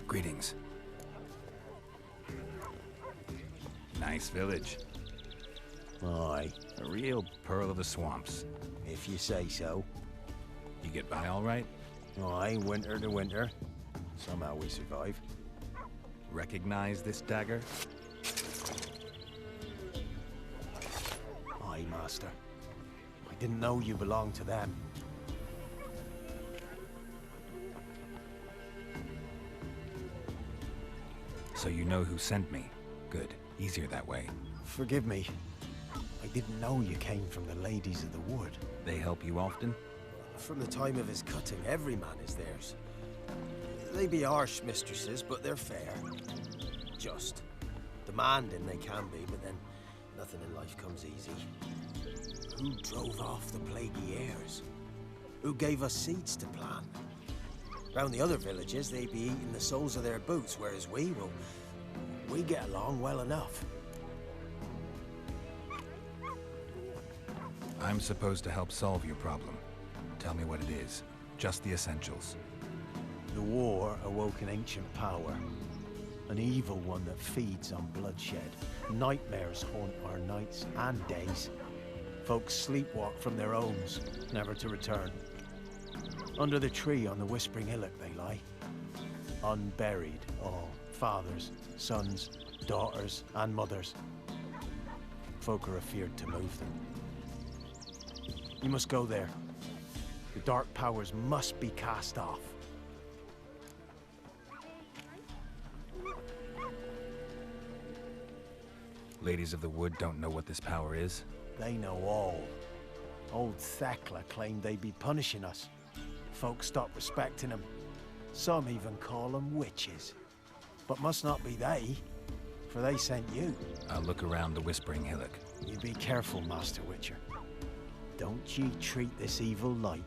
Greetings. Nice village. Aye, A real pearl of the swamps. if you say so. You get by all right? Aye, winter to winter. Somehow we survive. Recognize this dagger? Aye, Master. I didn't know you belonged to them. So you know who sent me. Good. Easier that way. Forgive me. I didn't know you came from the Ladies of the Wood. They help you often? From the time of his cutting, every man is theirs. They be harsh mistresses, but they're fair. Just. Demanding they can be, but then nothing in life comes easy. Who drove off the plaguey heirs? Who gave us seeds to plant? Round the other villages, they be eating the soles of their boots, whereas we get along well enough. I'm supposed to help solve your problem. Tell me what it is. Just the essentials. The war awoke an ancient power. An evil one that feeds on bloodshed. Nightmares haunt our nights and days. Folks sleepwalk from their homes, never to return. Under the tree on the Whispering Hillock they lie. Unburied all. Fathers, sons, daughters, and mothers. Folk are afeared to move them. You must go there. The dark powers must be cast off. Ladies of the Wood don't know what this power is? They know all. Old Thekla claimed they'd be punishing us. Folk stopped respecting them. Some even call them witches. But must not be they, for they sent you. I'll look around the Whispering Hillock. You be careful, Master Witcher. Don't ye treat this evil light.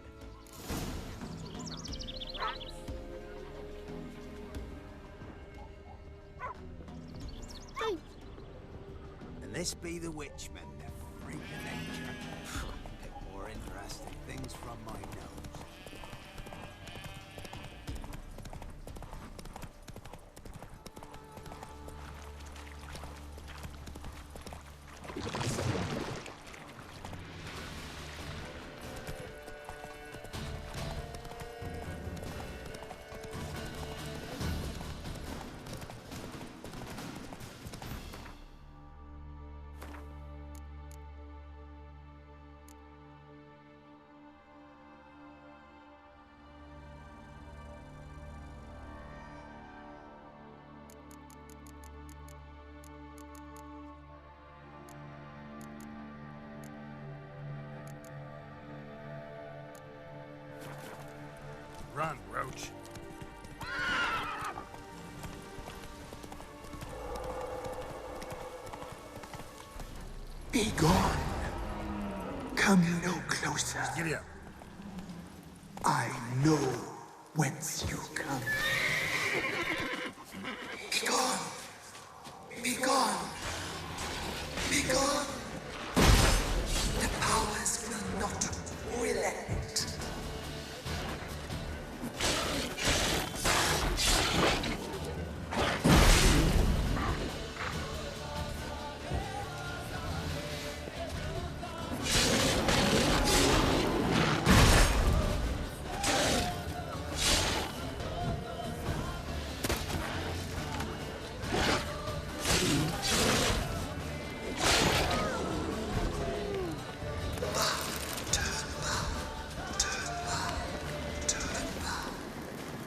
And this be the Witchmen, the freak of nature. Pick more interesting things from my nose. Run, Roach. Be gone. Come no closer. Giddy up. I know whence you come. Be gone. Be gone. Be gone. The powers will not relent.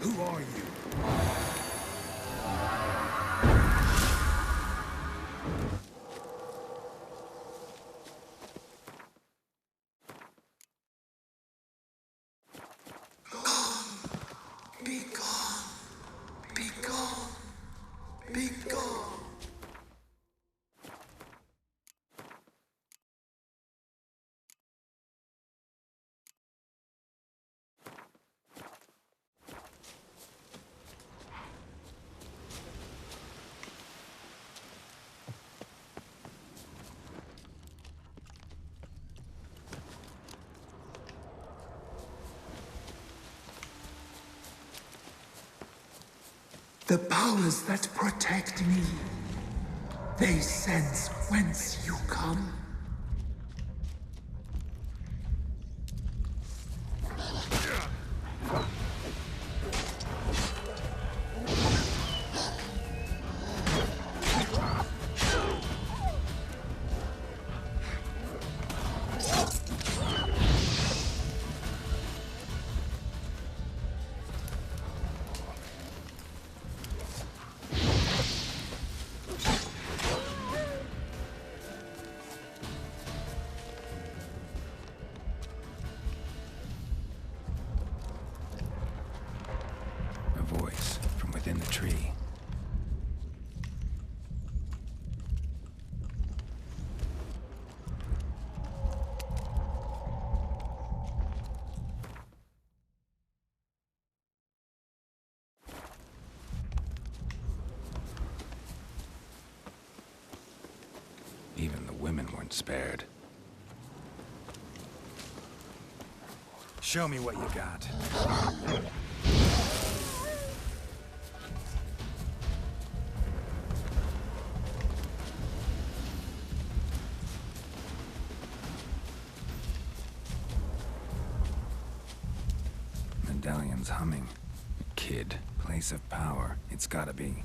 Who are you? Be gone. Be gone. Be gone. The powers that protect me, they sense whence you come. Voice from within the tree. Even the women weren't spared. Show me what you got. Medallion's humming. Kid, place of power. It's gotta be.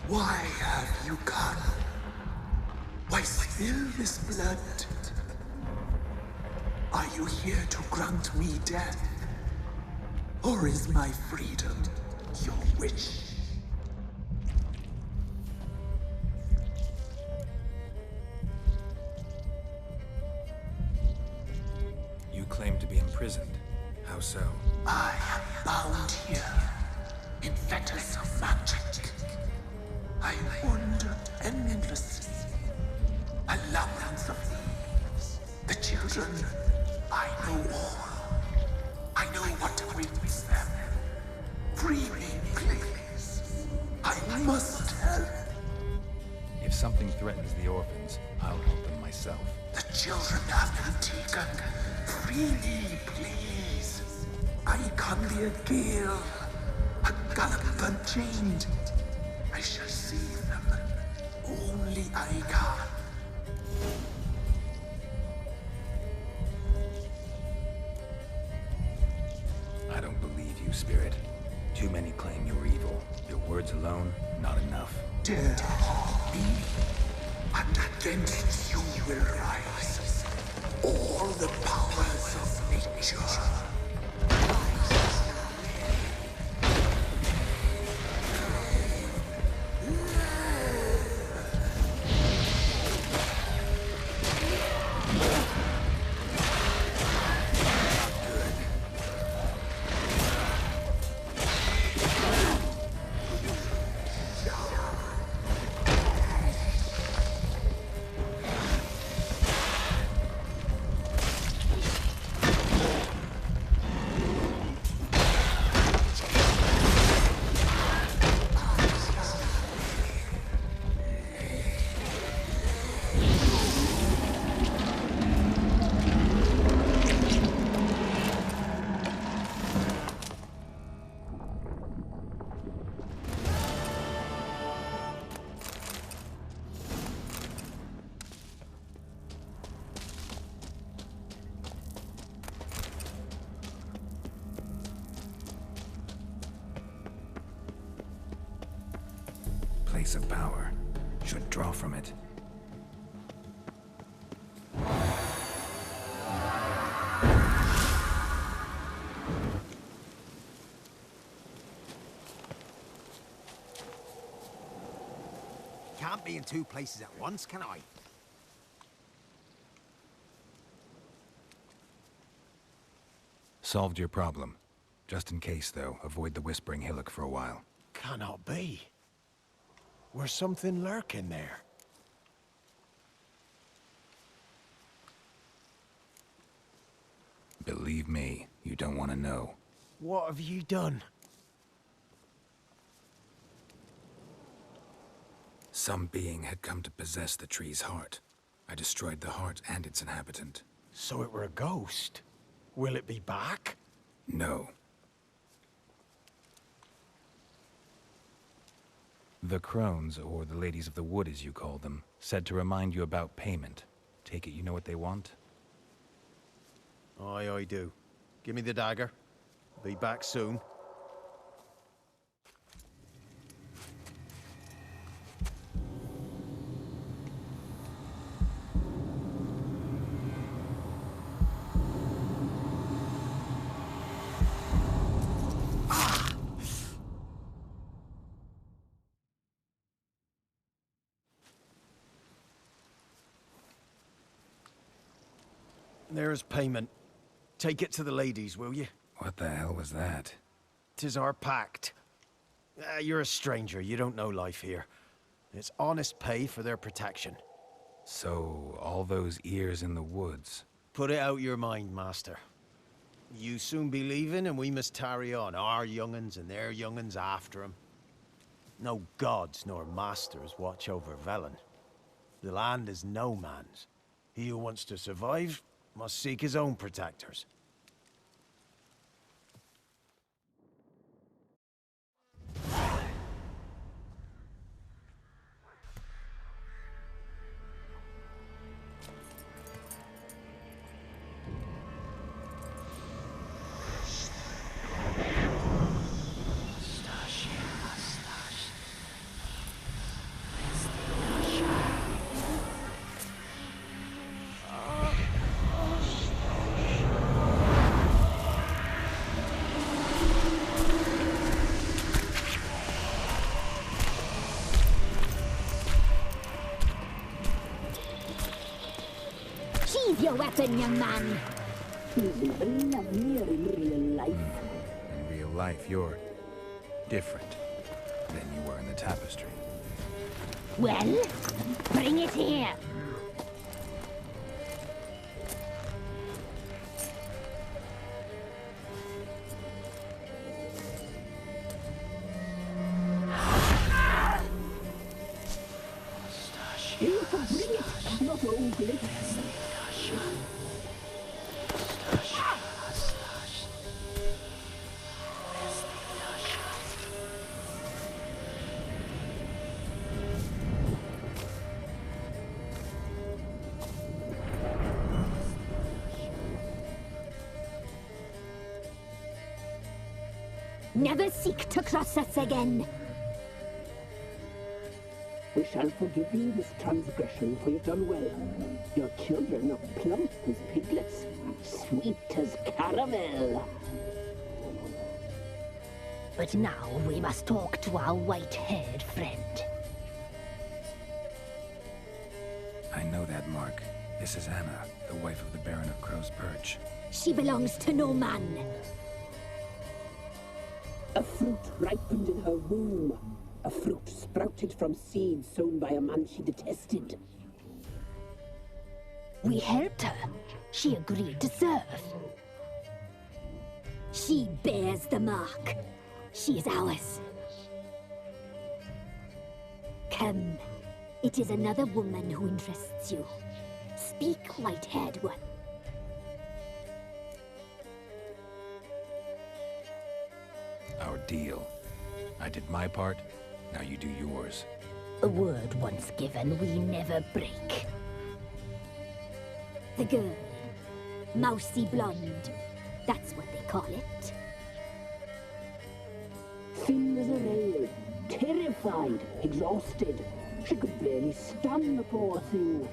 Why have you come? Why spill this blood? Are you here to grant me death? Or is my freedom your wish? You claim to be imprisoned. How so? I am bound here in fetters of magic. I wander endlessly. A labyrinth of thieves. The children, I know all. I know what awaits them. Free me, please. I must help. If something threatens the orphans, I'll help them myself. The children have been taken. Free me, please. I can be a gale, a gallop unchained. I shall save them. Only I can. I don't believe you, Spirit. Too many claim you're evil. Your words alone, not enough. Dare me, and against you will rise all the powers of nature. place of power. Should draw from it. Can't be in two places at once, can I? Solved your problem. Just in case, though, avoid the Whispering Hillock for a while. Cannot be. Where's something lurking there? Believe me, you don't want to know. What have you done? Some being had come to possess the tree's heart. I destroyed the heart and its inhabitant. So it were a ghost. Will it be back? No. The crones, or the ladies of the wood as you call them, said to remind you about payment. Take it you know what they want? Aye, I do. Give me the dagger. Be back soon. There's payment. Take it to the ladies, will you? What the hell was that? 'Tis our pact. You're a stranger, you don't know life here. It's honest pay for their protection. So, all those ears in the woods. Put it out your mind, master. You soon be leaving and we must tarry on, our young'uns and their young'uns after 'em. No gods nor masters watch over Velen. The land is no man's. He who wants to survive must seek his own protectors. Sheathe your weapon, young man. He's even lovelier in real life. In real life, you're different than you were in the tapestry. Well, bring it here. You can bring it, not ugly. Never seek to cross us again. We shall forgive you this transgression, for you've done well. Your children are plump as piglets, sweet as caramel. But now we must talk to our white-haired friend. I know that mark. This is Anna, the wife of the Baron of Crow's Perch. She belongs to no man. A fruit ripened in her womb. A fruit sprouted from seeds sown by a man she detested. We helped her. She agreed to serve. She bears the mark. She is ours. Come. It is another woman who interests you. Speak, white-haired one. Our deal. I did my part, now you do yours. A word once given, we never break. The girl. Mousy blonde. That's what they call it. Thin as a rail, terrified terrified, exhausted. She could barely stand the poor thing.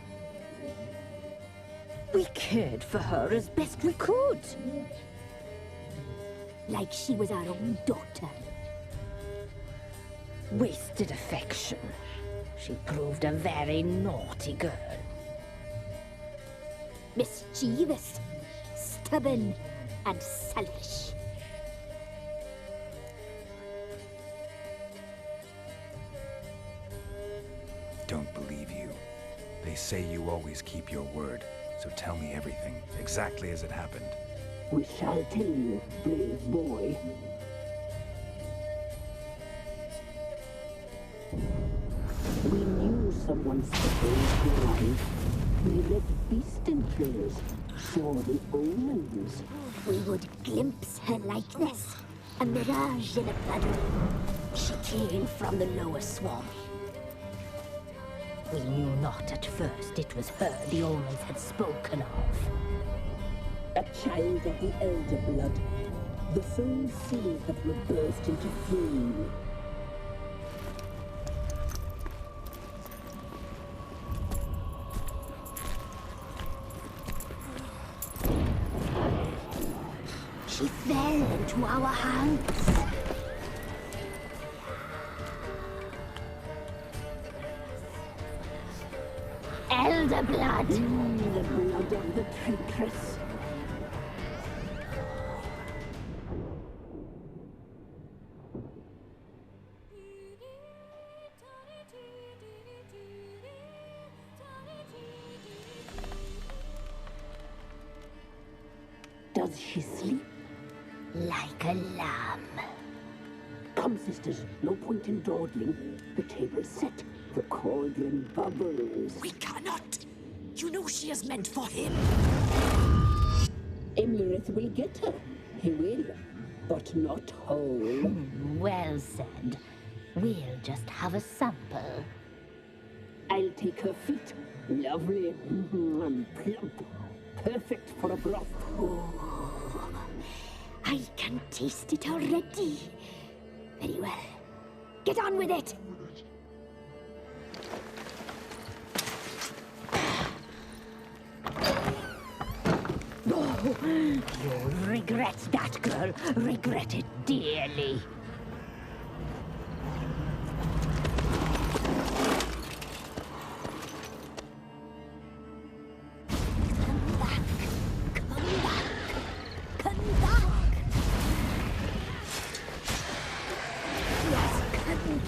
We cared for her as best we could. Like she was our own daughter. Wasted affection. She proved a very naughty girl. Mischievous, stubborn, and selfish. Don't believe you. They say you always keep your word, so tell me everything, exactly as it happened. We shall tell you, brave boy. We knew someone supposed to arrive. We read beast entrails, saw the omens. We would glimpse her likeness, a mirage in a blood. She came from the lower swamp. We knew not at first it was her the omens had spoken of. A child of the elder blood. The soul seed that will burst into flame. She fell into our hands. Elder blood! The blood of the traitress. Does she sleep? Like a lamb. Come, sisters, no point in dawdling. The table's set. The cauldron bubbles. We cannot! You know she is meant for him! Imlerith will get her. He will, but not whole. Well said. We'll just have a sample. I'll take her feet. Lovely and plump. Perfect for a broth. Oh, I can taste it already. Very well. Get on with it! Oh, you'll regret that, girl. Regret it dearly. Come back. Come back. Come back. Yes, come.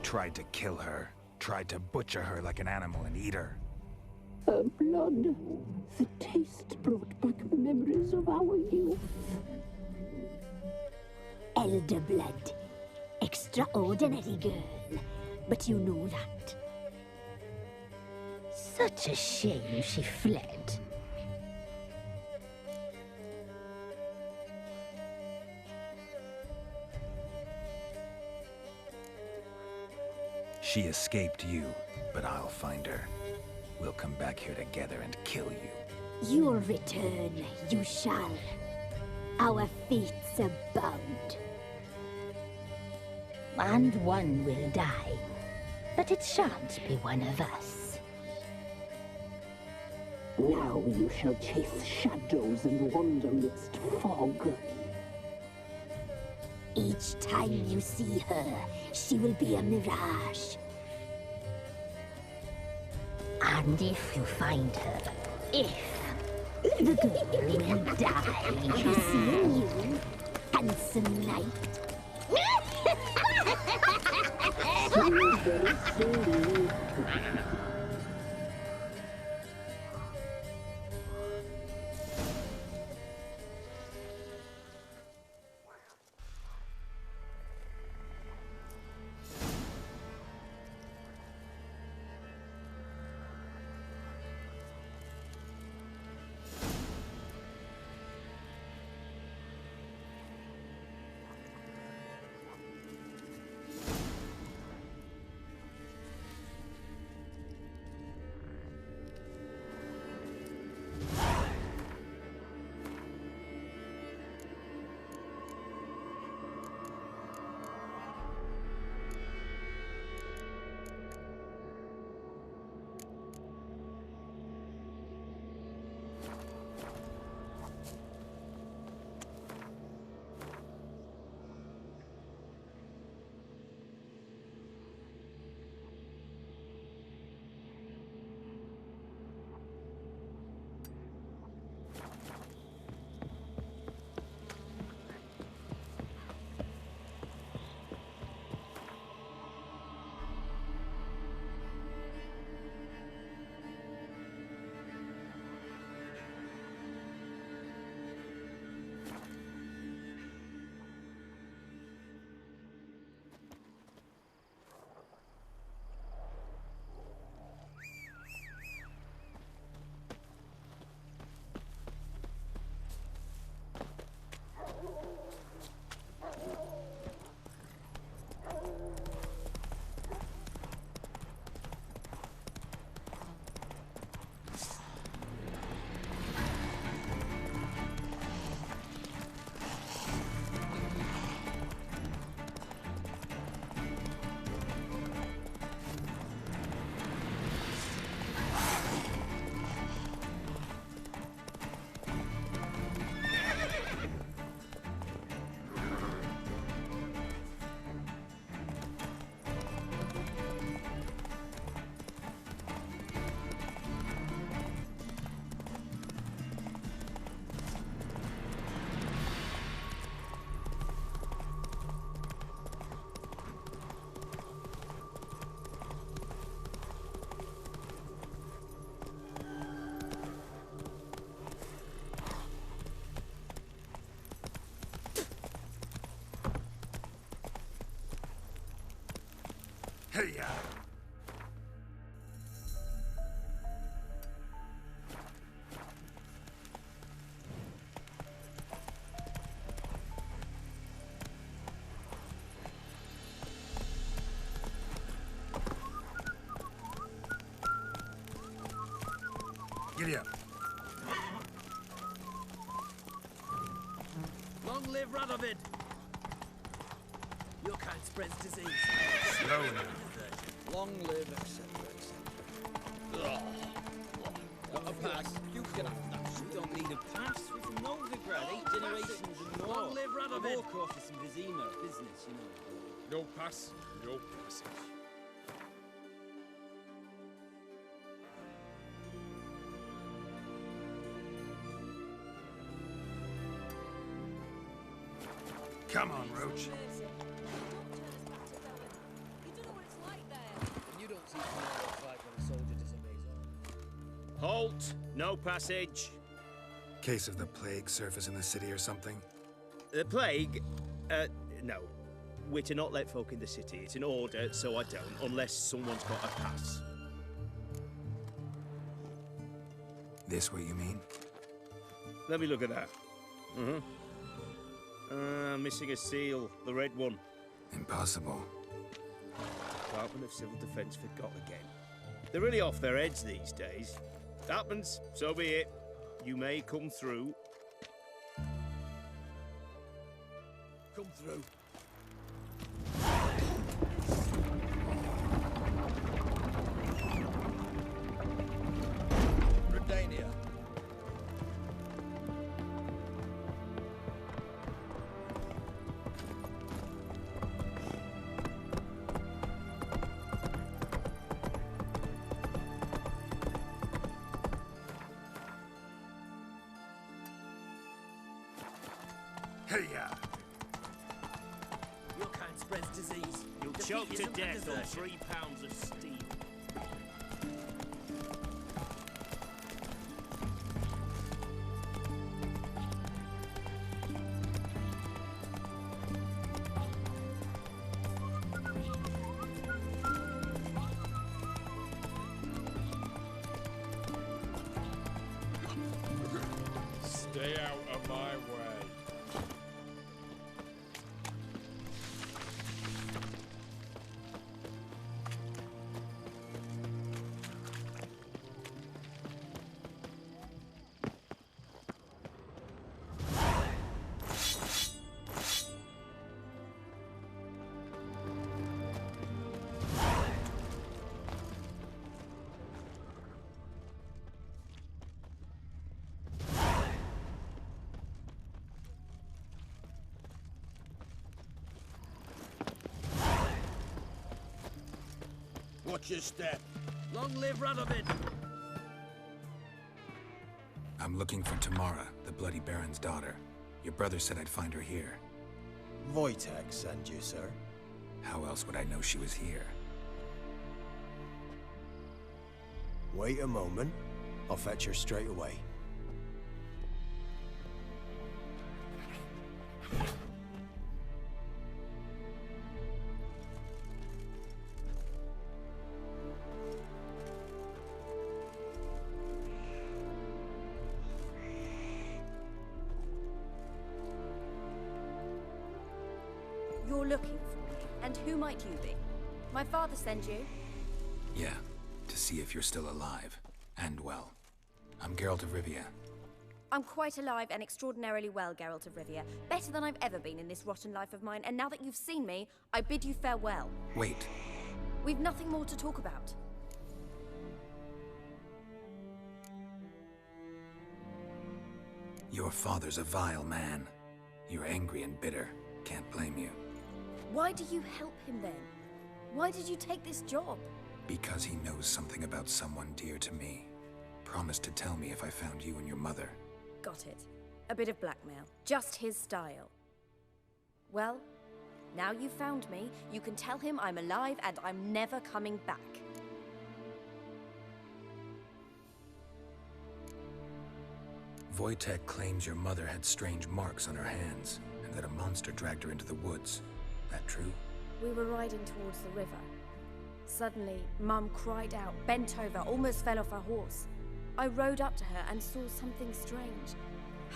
tried to kill her. Tried to butcher her like an animal and eat her. Her blood, the taste brought back memories of our youth. Elder blood. Extraordinary girl. But you know that. Such a shame she fled. She escaped you, but I'll find her. We'll come back here together and kill you. You'll return, you shall. Our fates are bound. And one will die, but it shan't be one of us. Now you shall chase shadows and wander midst fog. Each time you see her, she will be a mirage. And if you find her, the girl will die. You see you, handsome knight. So very soon. Hey-ya! Giddy up. Long live Radovid! Your kind spreads disease. Slow now. Long live, etc., etc. A pass. You can have that. You don't need a pass. We're from Novigrad, 8 generations and more. Long live Radovid! War court for some Vizima business, you know. No pass, no passage. Come on, Roach. See what it looks like when a soldier disobeys orders. Halt! No passage! Case of the plague surface in the city or something? The plague? No. We're to not let folk in the city. It's an order, so I don't, unless someone's got a pass. This what you mean? Let me look at that. Missing a seal, the red one. Impossible. Department of Civil Defence forgot again. They're really off their heads these days. Happens, so be it. You may come through. Come through. Redania. Hey-ya! Your kind spreads disease. You'll Defeat choke to isn't a death on desertion. 3 pounds of steel. Stay out of my way. Watch your step. Long live Radovid! I'm looking for Tamara, the Bloody Baron's daughter. Your brother said I'd find her here. Wojtek sent you, sir. How else would I know she was here? Wait a moment. I'll fetch her straight away. You're looking for me, and who might you be? My father sent you? Yeah, to see if you're still alive. And well. I'm Geralt of Rivia. I'm quite alive and extraordinarily well, Geralt of Rivia. Better than I've ever been in this rotten life of mine, and now that you've seen me, I bid you farewell. Wait. We've nothing more to talk about. Your father's a vile man. You're angry and bitter. Can't blame you. Why do you help him then? Why did you take this job? Because he knows something about someone dear to me. Promised to tell me if I found you and your mother. Got it. A bit of blackmail. Just his style. Well, now you've found me, you can tell him I'm alive and I'm never coming back. Wojtek claims your mother had strange marks on her hands, and that a monster dragged her into the woods. That true? We were riding towards the river. Suddenly, Mum cried out, bent over, almost fell off her horse. I rode up to her and saw something strange.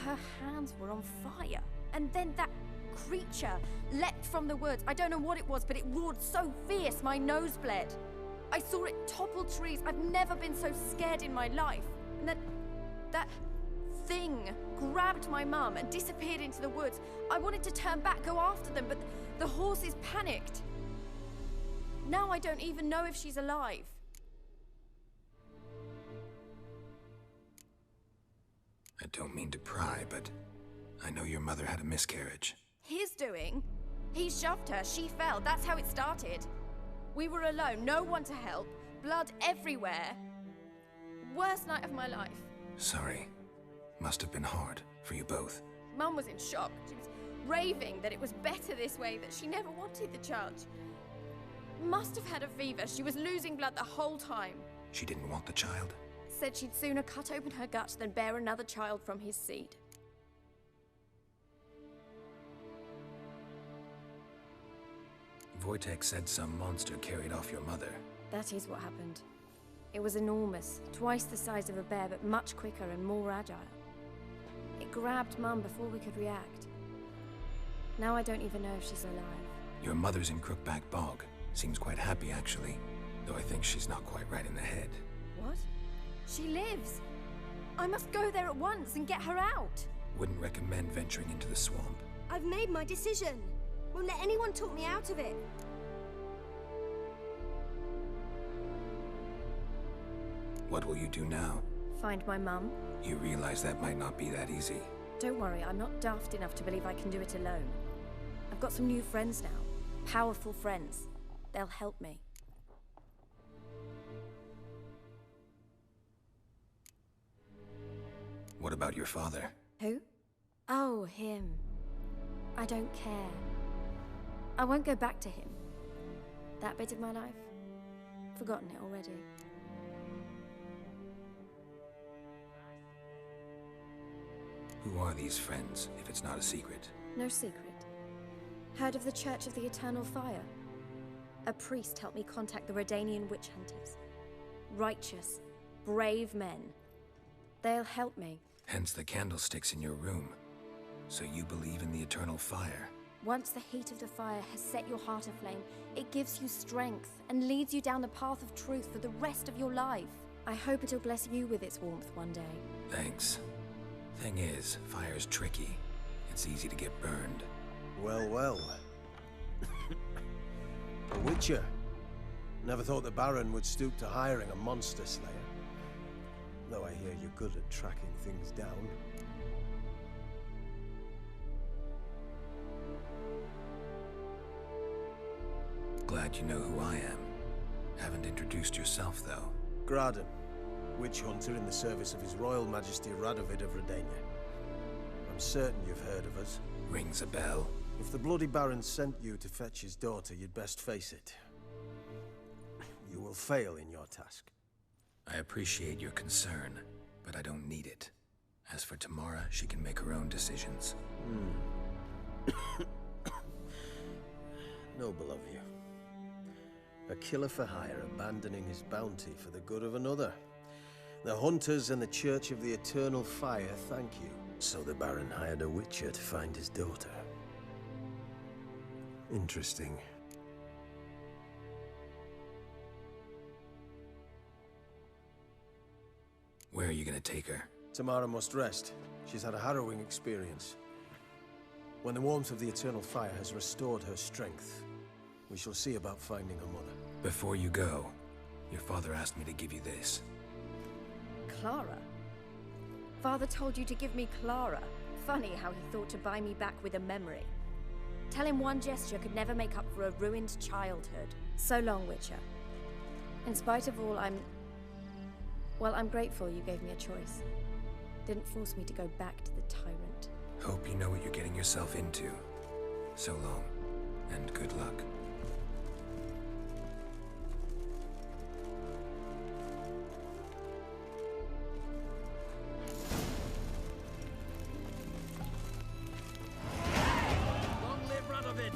Her hands were on fire. And then that creature leapt from the woods. I don't know what it was, but it roared so fierce my nose bled. I saw it topple trees. I've never been so scared in my life. And that thing grabbed my mum and disappeared into the woods. I wanted to turn back, go after them, but the horses panicked. Now I don't even know if she's alive. I don't mean to pry, but I know your mother had a miscarriage. His doing? He shoved her, she fell, that's how it started. We were alone, no one to help, blood everywhere. Worst night of my life. Sorry. Must have been hard for you both. Mum was in shock. She was raving that it was better this way, that she never wanted the charge. Must have had a fever. She was losing blood the whole time. She didn't want the child? Said she'd sooner cut open her gut than bear another child from his seed. Wojtek said some monster carried off your mother. That is what happened. It was enormous, twice the size of a bear, but much quicker and more agile. It grabbed Mum before we could react. Now I don't even know if she's alive. Your mother's in Crookback Bog. Seems quite happy, actually. Though I think she's not quite right in the head. What? She lives! I must go there at once and get her out! Wouldn't recommend venturing into the swamp. I've made my decision. Won't let anyone talk me out of it. What will you do now? Find my mum. You realize that might not be that easy. Don't worry, I'm not daft enough to believe I can do it alone. I've got some new friends now. Powerful friends. They'll help me. What about your father? Who? Oh, him. I don't care. I won't go back to him. That bit of my life? Forgotten it already. Who are these friends, if it's not a secret? No secret. Heard of the Church of the Eternal Fire? A priest helped me contact the Redanian witch hunters. Righteous, brave men. They'll help me. Hence the candlesticks in your room. So you believe in the eternal fire? Once the heat of the fire has set your heart aflame, it gives you strength and leads you down the path of truth for the rest of your life. I hope it'll bless you with its warmth one day. Thanks. Thing is, fire's tricky. It's easy to get burned. Well, well. A witcher. Never thought the Baron would stoop to hiring a monster slayer. Though I hear you're good at tracking things down. Glad you know who I am. Haven't introduced yourself, though. Graden, witch hunter in the service of His Royal Majesty Radovid of Redania. I'm certain you've heard of us. Rings a bell. If the Bloody Baron sent you to fetch his daughter, you'd best face it. You will fail in your task. I appreciate your concern, but I don't need it. As for Tamara, she can make her own decisions. Noble of you. A killer for hire abandoning his bounty for the good of another. The hunters and the Church of the Eternal Fire thank you. So the Baron hired a witcher to find his daughter. Interesting. Where are you gonna take her? Tamara must rest. She's had a harrowing experience. When the warmth of the Eternal Fire has restored her strength, we shall see about finding her mother. Before you go, your father asked me to give you this. Clara? Father told you to give me Clara. Funny how he thought to buy me back with a memory. Tell him one gesture could never make up for a ruined childhood. So long, Witcher. In spite of all, I'm grateful you gave me a choice. Didn't force me to go back to the tyrant. Hope you know what you're getting yourself into. So long, and good luck. Long live Radovid!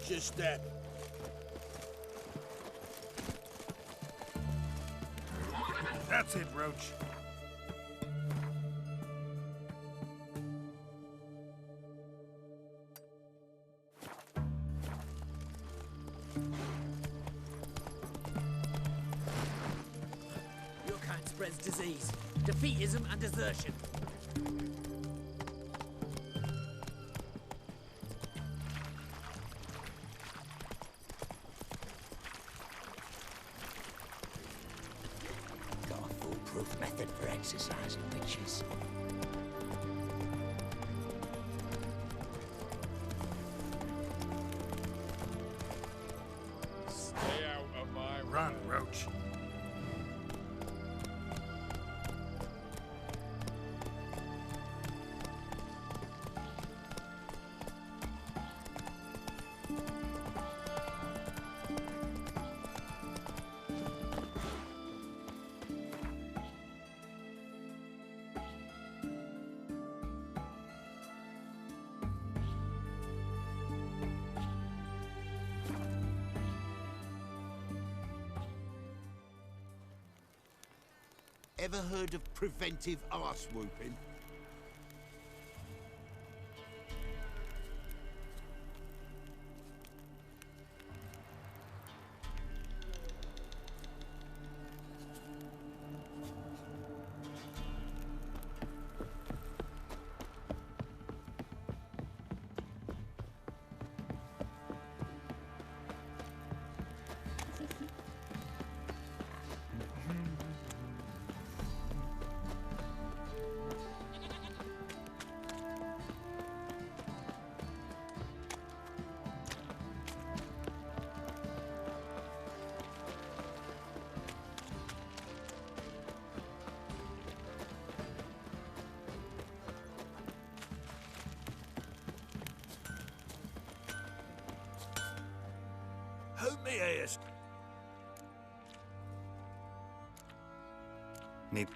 Watch your step. That's it, Roach. Your kind spreads disease, defeatism, and desertion. Got a foolproof method for exercising witches. Stay out of my Run, Roach. Ever heard of preventive arse whooping? Who me ears? Need...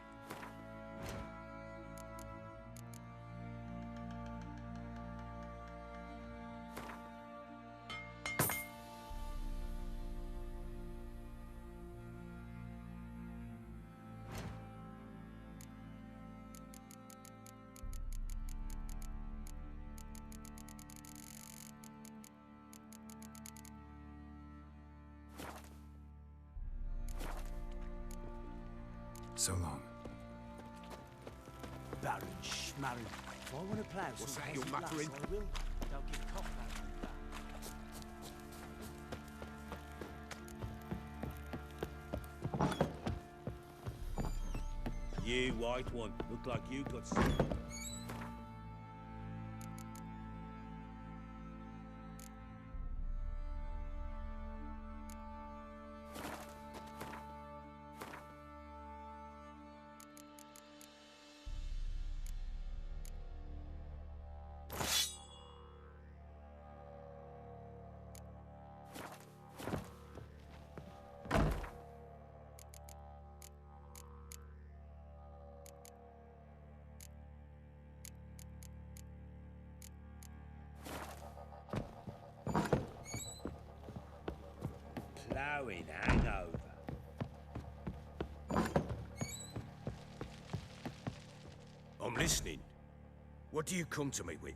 So long. Baron Schmarren. If I want to plough What's some that you're peasant lass, muttering? I will. Don't get cough back. You white one. Look like you got sick. Ploughing hangover. I'm listening. What do you come to me with?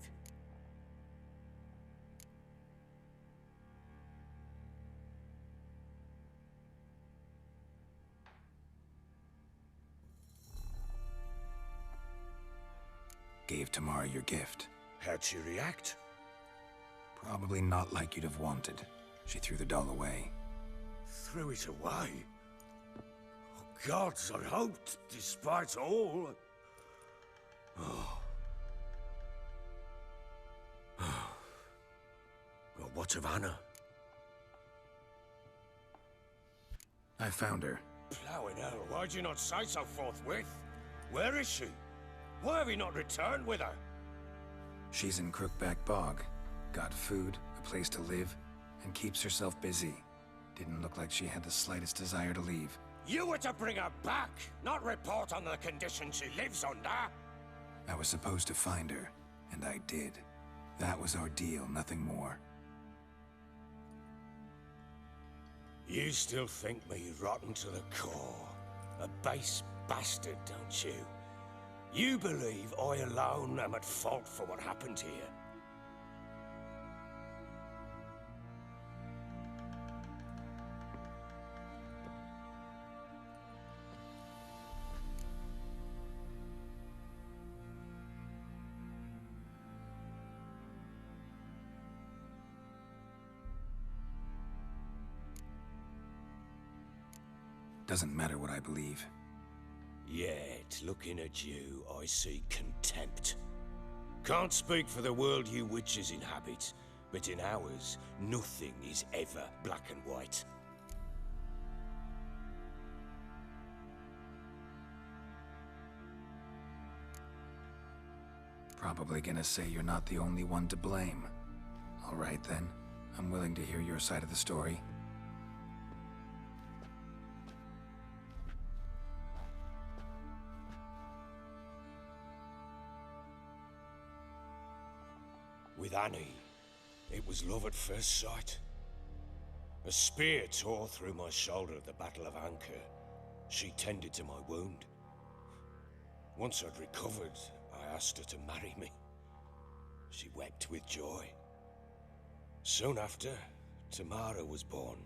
Gave Tamara your gift. How'd she react? Probably not like you'd have wanted. She threw the doll away. Threw it away? Oh, gods, I hoped, despite all. Oh. Well, what of Anna? I found her. Ploughing hell, why'd you not say so forthwith? Where is she? Why have you not returned with her? She's in Crookback Bog. Got food, a place to live, and keeps herself busy. Didn't look like she had the slightest desire to leave. You were to bring her back, not report on the conditions she lives under. I was supposed to find her, and I did. That was our deal, nothing more. You still think me rotten to the core. A base bastard, don't you? You believe I alone am at fault for what happened here. Doesn't matter what I believe. Yet, looking at you, I see contempt. Can't speak for the world you witches inhabit, but in ours, nothing is ever black and white. Probably gonna say you're not the only one to blame. All right then, I'm willing to hear your side of the story. With Annie, it was love at first sight. A spear tore through my shoulder at the Battle of Anchor. She tended to my wound. Once I'd recovered, I asked her to marry me. She wept with joy. Soon after, Tamara was born.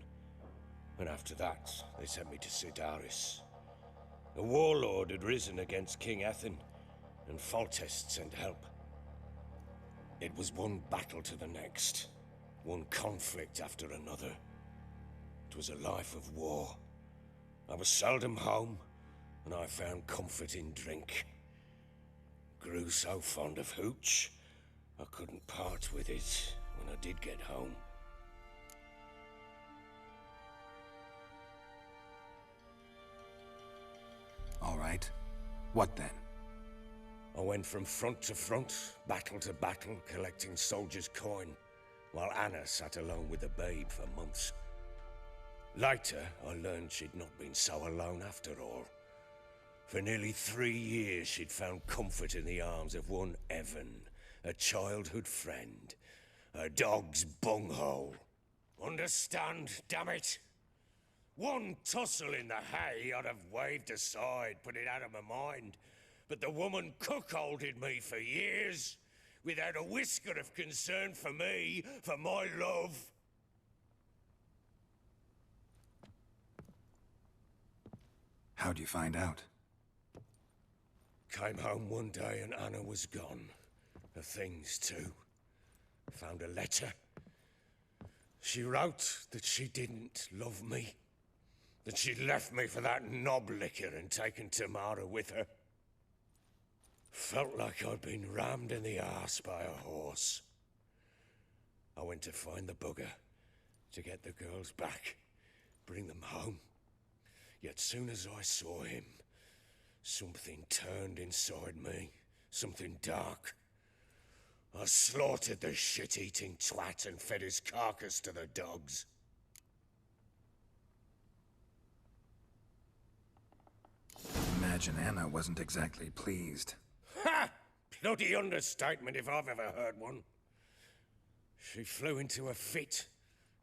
And after that, they sent me to Sidaris. A warlord had risen against King Ethan, and Foltest sent help. It was one battle to the next, one conflict after another. It was a life of war. I was seldom home, and I found comfort in drink. Grew so fond of hooch, I couldn't part with it when I did get home. All right. What then? I went from front to front, battle to battle, collecting soldiers' coin, while Anna sat alone with the babe for months. Later, I learned she'd not been so alone after all. For nearly 3 years, she'd found comfort in the arms of one Evan, a childhood friend, a dog's bunghole. Understand, damn it? One tussle in the hay I'd have waved aside, put it out of my mind. But the woman cuckolded me for years, without a whisker of concern for me, for my love. How'd you find out? Came home one day and Anna was gone. Her things too. Found a letter. She wrote that she didn't love me. That she'd left me for that knob licker and taken Tamara with her. Felt like I'd been rammed in the arse by a horse. I went to find the bugger, to get the girls back, bring them home. Yet soon as I saw him, something turned inside me, something dark. I slaughtered the shit-eating twat and fed his carcass to the dogs. Imagine Anna wasn't exactly pleased. Ha! Bloody understatement if I've ever heard one. She flew into a fit,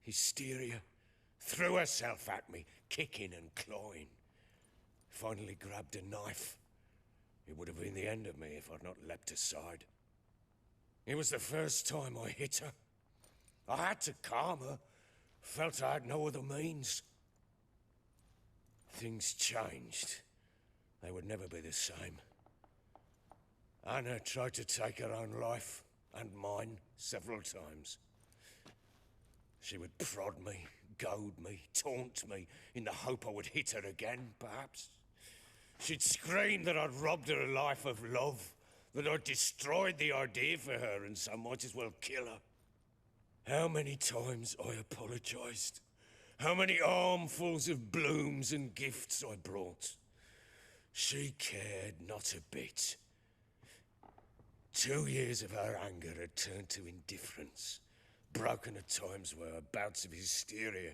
hysteria, threw herself at me, kicking and clawing. Finally grabbed a knife. It would have been the end of me if I'd not leapt aside. It was the first time I hit her. I had to calm her. Felt I had no other means. Things changed. They would never be the same. Anna tried to take her own life, and mine, several times. She would prod me, goad me, taunt me, in the hope I would hit her again, perhaps. She'd scream that I'd robbed her life of love, that I'd destroyed the idea for her, and so might as well kill her. How many times I apologized. How many armfuls of blooms and gifts I brought. She cared not a bit. 2 years of her anger had turned to indifference, broken at times by her bouts of hysteria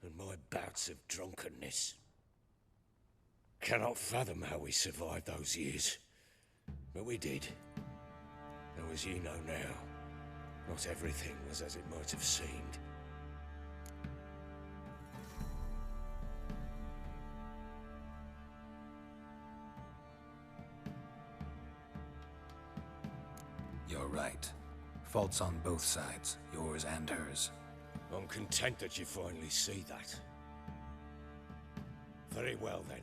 and my bouts of drunkenness. Cannot fathom how we survived those years, but we did. And as you know now, not everything was as it might have seemed. right. Faults on both sides, yours and hers. I'm content that you finally see that. Very well then.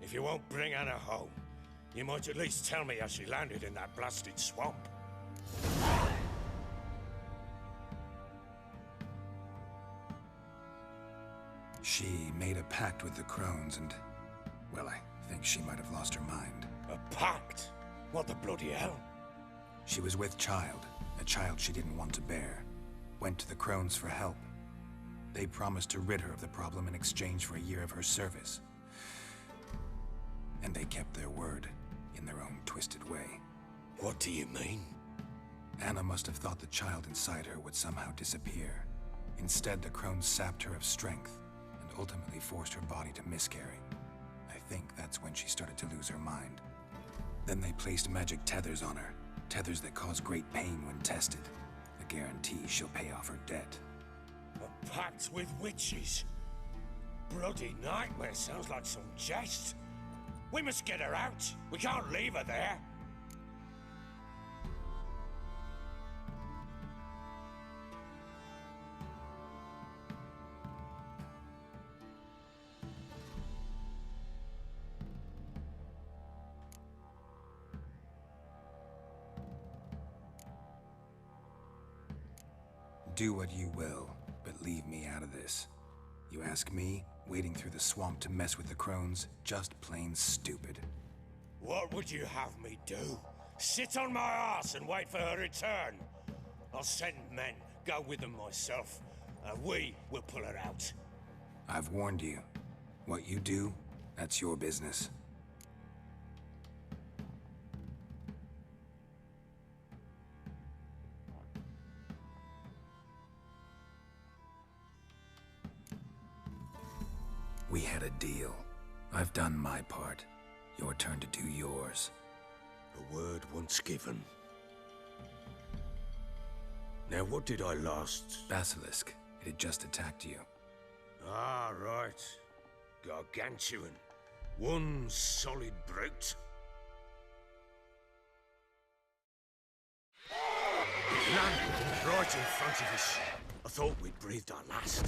If you won't bring Anna home, you might at least tell me how she landed in that blasted swamp. She made a pact with the crones and, well, I think she might have lost her mind. A pact? What the bloody hell? She was with child, a child she didn't want to bear. Went to the crones for help. They promised to rid her of the problem in exchange for a year of her service. And they kept their word, in their own twisted way. What do you mean? Anna must have thought the child inside her would somehow disappear. Instead, the crones sapped her of strength, and ultimately forced her body to miscarry. I think that's when she started to lose her mind. Then they placed magic tethers on her, tethers that cause great pain when tested. A guarantee she'll pay off her debt. A pact with witches? Bloody nightmare, sounds like some jest. We must get her out. We can't leave her there. Do what you will, but leave me out of this. You ask me, wading through the swamp to mess with the crones, just plain stupid. What would you have me do? Sit on my ass and wait for her return? I'll send men, go with them myself, and we will pull her out. I've warned you. What you do, that's your business. We had a deal. I've done my part. Your turn to do yours. A word once given. Now what did I last... Basilisk. It had just attacked you. Ah, right. Gargantuan. One solid brute. Landed right in front of us. I thought we'd breathed our last.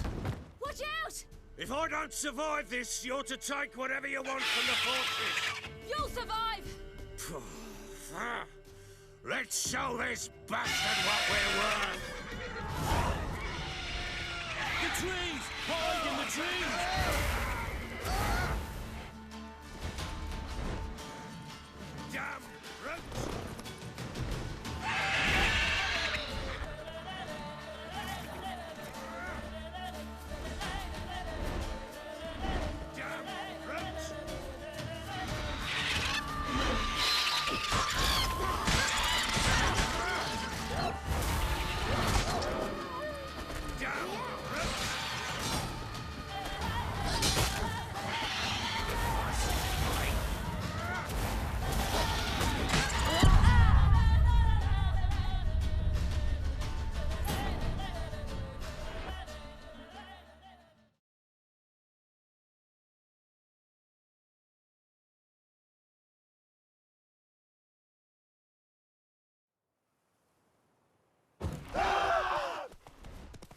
Watch out! If I don't survive this, you're to take whatever you want from the fortress. You'll survive! Let's show this bastard what we're worth. The trees! Hide in the trees! Damn roots!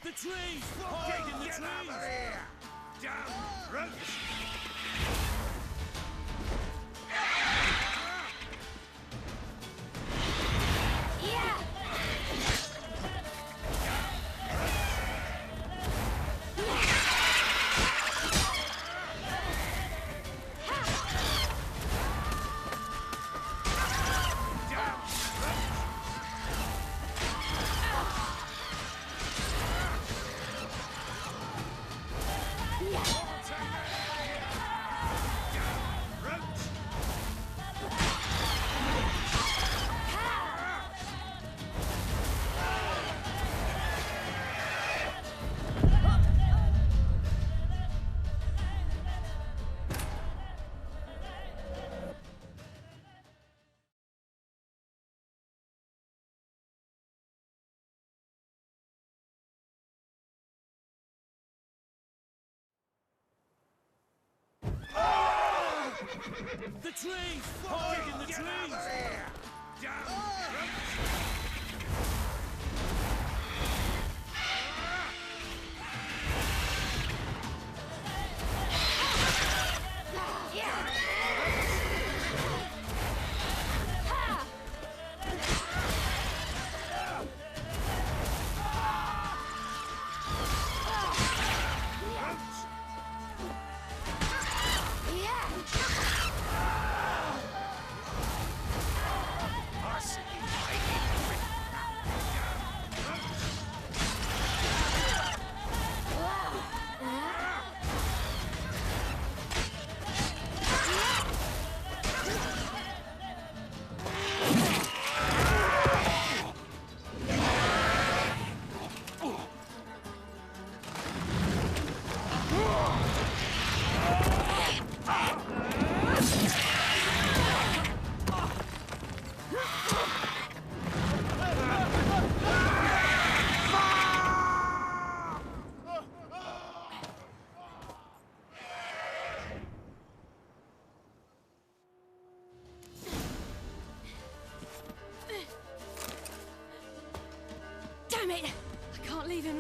The trees! Hide in the trees! Out of here! Damn roots! The trees! Hide in the trees! Damn roots!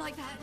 like that.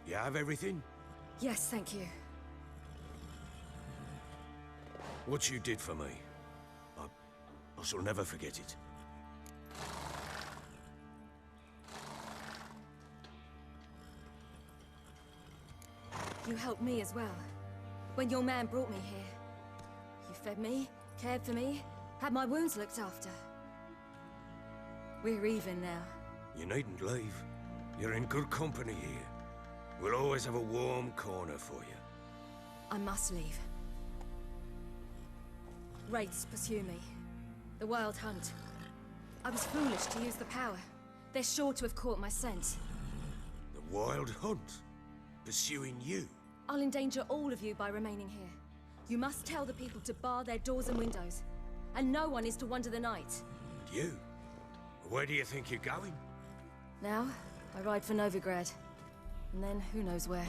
You have everything? Yes, thank you. What you did for me, I shall never forget it. You helped me as well. When your man brought me here. You fed me, cared for me, had my wounds looked after. We're even now. You needn't leave. You're in good company here. We'll always have a warm corner for you. I must leave. Wraiths pursue me. The Wild Hunt. I was foolish to use the power. They're sure to have caught my scent. The Wild Hunt? Pursuing you? I'll endanger all of you by remaining here. You must tell the people to bar their doors and windows. And no one is to wander the night. You? Where do you think you're going? Now, I ride for Novigrad. And then, who knows where.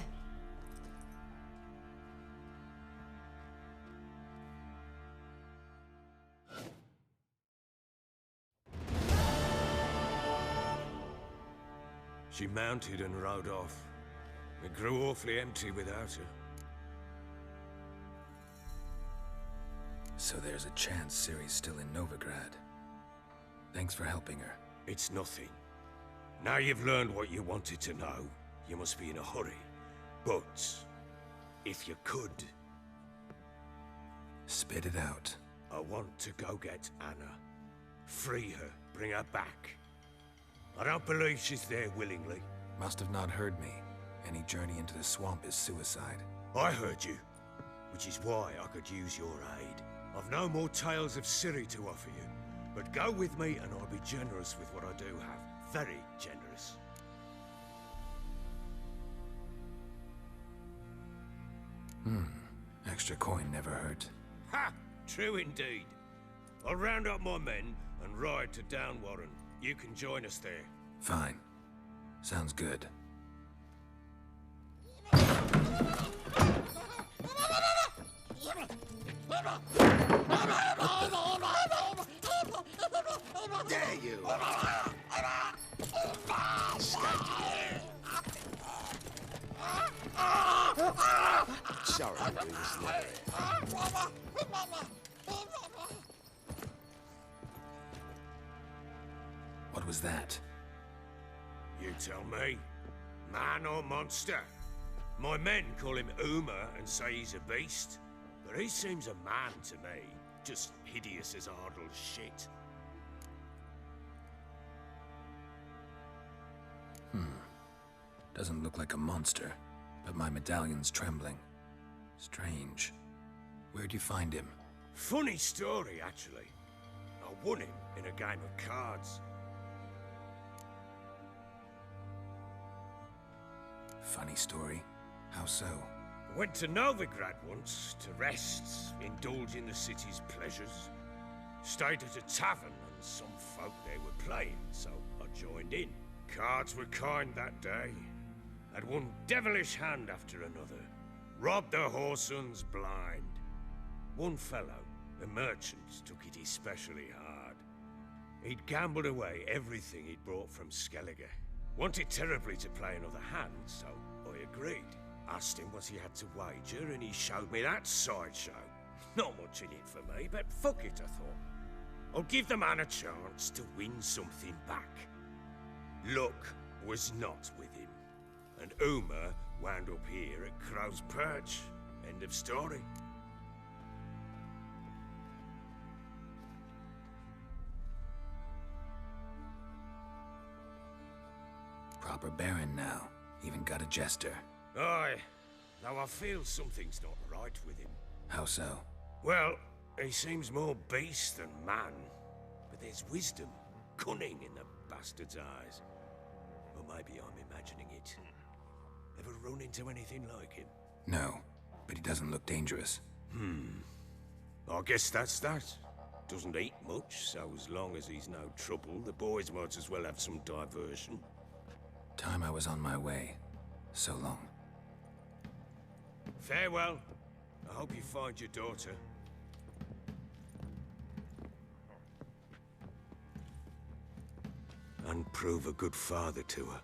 She mounted and rode off. It grew awfully empty without her. So there's a chance Ciri's still in Novigrad. Thanks for helping her. It's nothing. Now you've learned what you wanted to know, you must be in a hurry. But, if you could... Spit it out. I want to go get Anna. Free her, bring her back. I don't believe she's there willingly. Must have not heard me. Any journey into the swamp is suicide. I heard you, which is why I could use your aid. I've no more tales of Ciri to offer you, but go with me and I'll be generous with what I do have. Very generous. Extra coin never hurt. Ha! True indeed. I'll round up my men and ride to Downwarren. You can join us there. Fine. Sounds good. Dare you! Sorry, I'm doing this later. What was that? You tell me. Man or monster? My men call him Uma and say he's a beast. But he seems a man to me. Just hideous as Ardle's shit. Doesn't look like a monster, but my medallion's trembling. Strange. Where'd you find him? Funny story, actually. I won him in a game of cards. Funny story. How so? I went to Novigrad once to rest, indulge in the city's pleasures. Stayed at a tavern and some folk there were playing, so I joined in. Cards were kind that day. Had one devilish hand after another. Robbed the whoresons blind. One fellow, a merchant, took it especially hard. He'd gambled away everything he'd brought from Skellige. Wanted terribly to play another hand, so I agreed. Asked him what he had to wager, and he showed me that sideshow. Not much in it for me, but fuck it, I thought. I'll give the man a chance to win something back. Luck was not with him, and Uma wound up here at Crow's Perch. End of story. Proper baron now. Even got a jester. Aye, though I feel something's not right with him. How so? Well, he seems more beast than man. But there's wisdom, cunning in the bastard's eyes. Or maybe I'm imagining it. Ever run into anything like him? No, but he doesn't look dangerous. I guess that's that. Doesn't eat much, so as long as he's no trouble, the boys might as well have some diversion. Time I was on my way. So long. Farewell. I hope you find your daughter. And prove a good father to her.